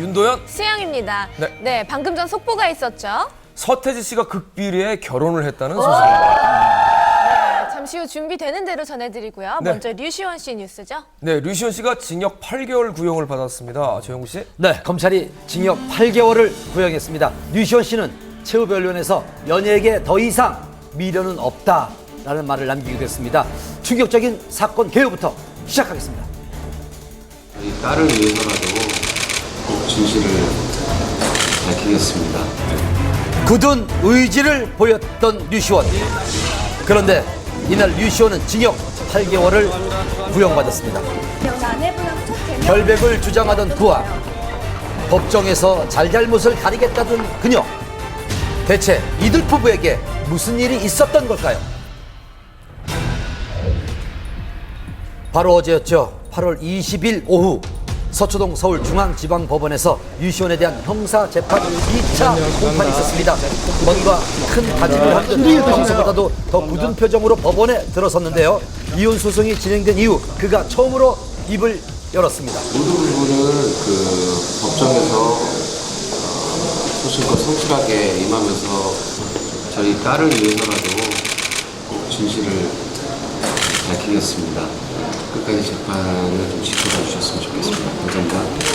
윤도현, 수영입니다. 네. 네, 방금 전 속보가 있었죠. 서태지 씨가 극비리에 결혼을 했다는 소식입니다. 잠시 후 준비되는 대로 전해드리고요. 네. 먼저 류시원 씨 뉴스죠. 네, 류시원 씨가 징역 8개월 구형을 받았습니다. 조영구 씨. 네, 검찰이 징역 8개월을 구형했습니다. 류시원 씨는 최후변론에서 연예계에 더 이상 미련은 없다라는 말을 남기기도 했습니다. 충격적인 사건 개요부터 시작하겠습니다. 저희 딸을 위해서라도 꼭 진실을 밝히겠습니다. 굳은 의지를 보였던 류시원. 그런데 이날 류시원은 징역 8개월을 구형받았습니다. 결백을 주장하던 그와 법정에서 잘잘못을 가리겠다던 그녀. 대체 이들 부부에게 무슨 일이 있었던 걸까요? 바로 어제였죠. 8월 20일 오후 서초동 서울중앙지방법원에서 류시원에 대한 형사재판 2차 공판이 있었습니다. 뭔가 큰 다짐을 한 듯 평소보다도 더 굳은 표정으로 법원에 들어섰는데요. 이혼 소송이 진행된 이후 그가 처음으로 입을 열었습니다. 모든 부분은 법정에서 소신껏 성실하게 임하면서 저희 딸을 위해서라도 꼭 진실을 밝히겠습니다. 끝까지 재판을 좀 지켜봐 주셨으면 좋겠습니다. 감사합니다.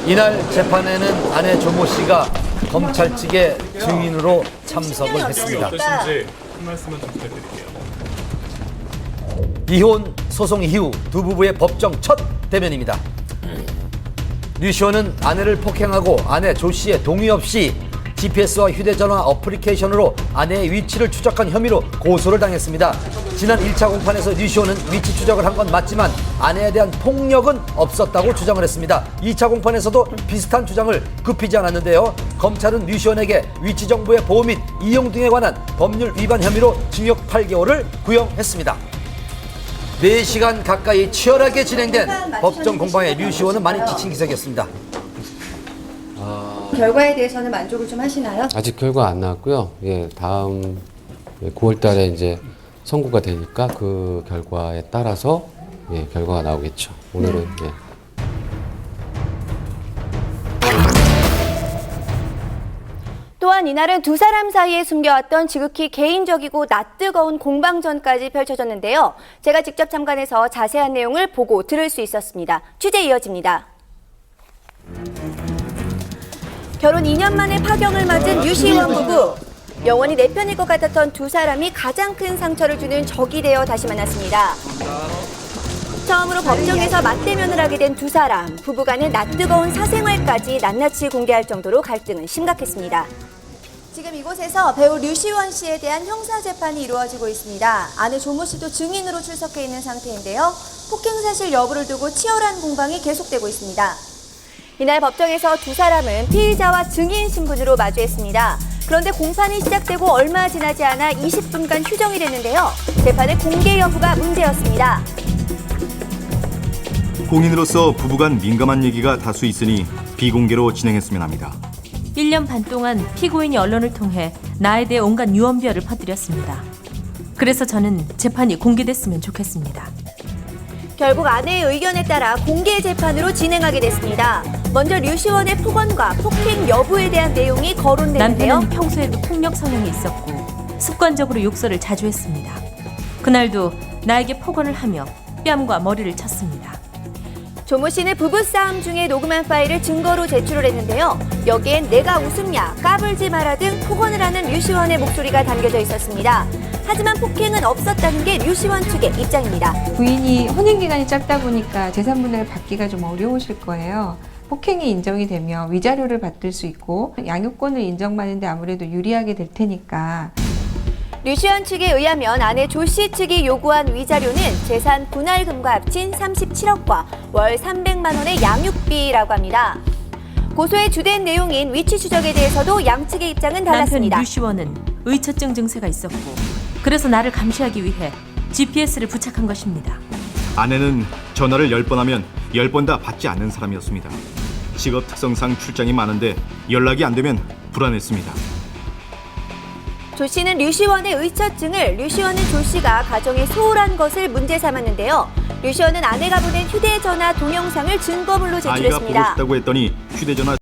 이날 재판에는 아내 조모 씨가 검찰 측의 증인으로 참석을 했습니다. 어떠신지 한 말씀만 좀 부탁드릴게요. 이혼 소송 이후 두 부부의 법정 첫 대면입니다. 류시원은 아내를 폭행하고 아내 조 씨의 동의 없이 GPS와 휴대전화 어플리케이션으로 아내의 위치를 추적한 혐의로 고소를 당했습니다. 지난 1차 공판에서 류시원은 위치 추적을 한 건 맞지만 아내에 대한 폭력은 없었다고 주장을 했습니다. 2차 공판에서도 비슷한 주장을 굽히지 않았는데요. 검찰은 류시원에게 위치 정보의 보호 및 이용 등에 관한 법률 위반 혐의로 징역 8개월을 구형했습니다. 4시간 가까이 치열하게 진행된 법정 공방에 류시원은 많이 지친 기색이었습니다. 결과에 대해서는 만족을 좀 하시나요? 아직 결과 안 나왔고요. 예, 다음 9월달에 이제 선고가 되니까 그 결과에 따라서 예, 결과가 나오겠죠. 오늘은 예. 또한 이날은 두 사람 사이에 숨겨왔던 지극히 개인적이고 낯뜨거운 공방전까지 펼쳐졌는데요. 제가 직접 참관해서 자세한 내용을 보고 들을 수 있었습니다. 취재 이어집니다. 결혼 2년 만에 파경을 맞은 류시원 부부. 영원히 내 편일 것 같았던 두 사람이 가장 큰 상처를 주는 적이 되어 다시 만났습니다. 처음으로 법정에서 맞대면을 하게 된 두 사람. 부부간의 낯뜨거운 사생활까지 낱낱이 공개할 정도로 갈등은 심각했습니다. 지금 이곳에서 배우 류시원 씨에 대한 형사재판이 이루어지고 있습니다. 아내 조모 씨도 증인으로 출석해 있는 상태인데요. 폭행 사실 여부를 두고 치열한 공방이 계속되고 있습니다. 이날 법정에서 두 사람은 피의자와 증인 신분으로 마주했습니다. 그런데 공판이 시작되고 얼마 지나지 않아 20분간 휴정이 됐는데요. 재판의 공개 여부가 문제였습니다. 공인으로서 부부간 민감한 얘기가 다수 있으니 비공개로 진행했으면 합니다. 1년 반 동안 피고인이 언론을 통해 나에 대해 온갖 유언비어를 퍼뜨렸습니다. 그래서 저는 재판이 공개됐으면 좋겠습니다. 결국 아내의 의견에 따라 공개 재판으로 진행하게 됐습니다. 먼저 류시원의 폭언과 폭행 여부에 대한 내용이 거론되는데요. 남편은 평소에도 폭력 성향이 있었고 습관적으로 욕설을 자주 했습니다. 그날도 나에게 폭언을 하며 뺨과 머리를 쳤습니다. 조모 씨는 부부싸움 중에 녹음한 파일을 증거로 제출을 했는데요. 여기엔 내가 웃음냐, 까불지 마라 등 폭언을 하는 류시원의 목소리가 담겨져 있었습니다. 하지만 폭행은 없었다는 게 류시원 측의 입장입니다. 부인이 혼인기간이 짧다 보니까 재산분할 받기가 좀 어려우실 거예요. 폭행이 인정이 되면 위자료를 받을 수 있고 양육권을 인정받는데 아무래도 유리하게 될 테니까. 류시원 측에 의하면 아내 조 씨 측이 요구한 위자료는 재산 분할금과 합친 37억과 월 300만 원의 양육비라고 합니다. 고소의 주된 내용인 위치 추적에 대해서도 양측의 입장은 달랐습니다. 남편 류시원은 의처증 증세가 있었고 그래서 나를 감시하기 위해 GPS를 부착한 것입니다. 아내는 전화를 10번 하면 10번 다 받지 않는 사람이었습니다. 직업 특성상 출장이 많은데 연락이 안 되면 불안했습니다. 조 씨는 류시원의 의처증을 류시원은 조 씨가 가정이 소홀한 것을 문제 삼았는데요. 류 씨 의원은 아내가 보낸 휴대전화 동영상을 증거물로 아이가 보고 제출했습니다. 싶다고 했더니 휴대전화